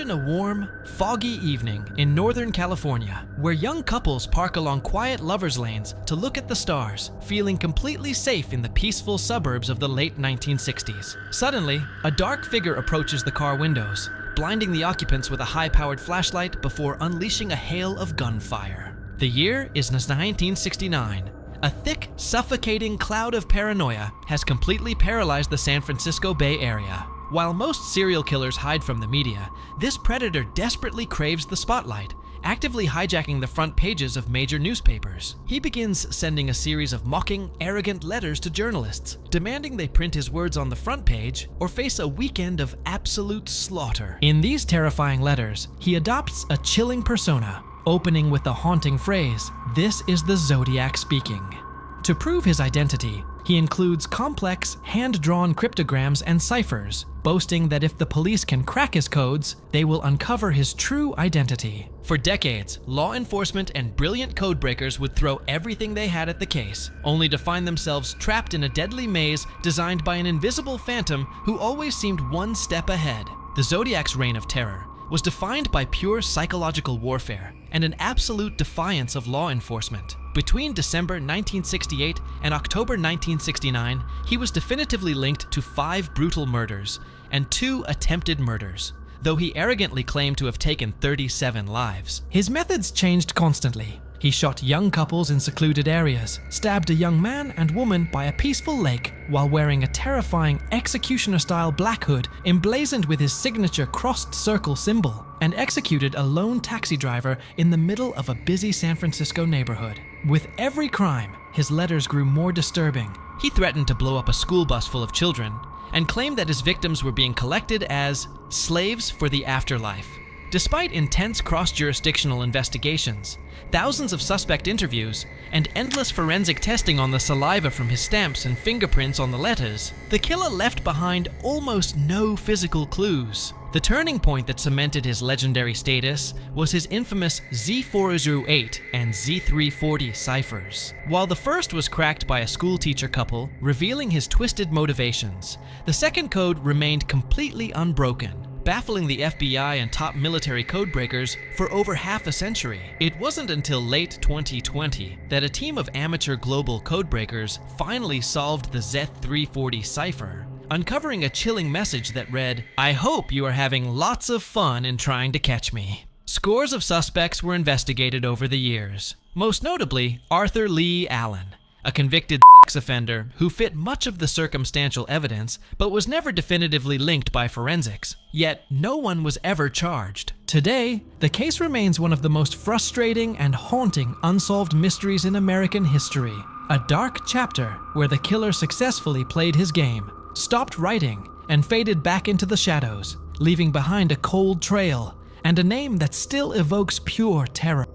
Imagine a warm, foggy evening in Northern California, where young couples park along quiet lovers' lanes to look at the stars, feeling completely safe in the peaceful suburbs of the late 1960s. Suddenly, a dark figure approaches the car windows, blinding the occupants with a high-powered flashlight before unleashing a hail of gunfire. The year is 1969. A thick, suffocating cloud of paranoia has completely paralyzed the San Francisco Bay Area. While most serial killers hide from the media, this predator desperately craves the spotlight, actively hijacking the front pages of major newspapers. He begins sending a series of mocking, arrogant letters to journalists, demanding they print his words on the front page or face a weekend of absolute slaughter. In these terrifying letters, he adopts a chilling persona, opening with the haunting phrase, "This is the Zodiac speaking." To prove his identity, he includes complex, hand-drawn cryptograms and ciphers, boasting that if the police can crack his codes, they will uncover his true identity. For decades, law enforcement and brilliant codebreakers would throw everything they had at the case, only to find themselves trapped in a deadly maze designed by an invisible phantom who always seemed one step ahead. The Zodiac's reign of terror was defined by pure psychological warfare and an absolute defiance of law enforcement. Between December 1968 and October 1969, he was definitively linked to 5 brutal murders and 2 attempted murders, though he arrogantly claimed to have taken 37 lives. His methods changed constantly. He shot young couples in secluded areas, stabbed a young man and woman by a peaceful lake while wearing a terrifying executioner-style black hood emblazoned with his signature crossed circle symbol, and executed a lone taxi driver in the middle of a busy San Francisco neighborhood. With every crime, his letters grew more disturbing. He threatened to blow up a school bus full of children and claimed that his victims were being collected as slaves for the afterlife. Despite intense cross-jurisdictional investigations, thousands of suspect interviews, and endless forensic testing on the saliva from his stamps and fingerprints on the letters, the killer left behind almost no physical clues. The turning point that cemented his legendary status was his infamous Z408 and Z340 ciphers. While the first was cracked by a schoolteacher couple, revealing his twisted motivations, the second code remained completely unbroken, baffling the FBI and top military codebreakers for over half a century. It wasn't until late 2020 that a team of amateur global codebreakers finally solved the Z340 cipher, uncovering a chilling message that read, "I hope you are having lots of fun in trying to catch me." Scores of suspects were investigated over the years, most notably Arthur Lee Allen, a convicted sex offender who fit much of the circumstantial evidence but was never definitively linked by forensics. Yet no one was ever charged. Today, the case remains one of the most frustrating and haunting unsolved mysteries in American history. A dark chapter where the killer successfully played his game, stopped writing, and faded back into the shadows, leaving behind a cold trail and a name that still evokes pure terror.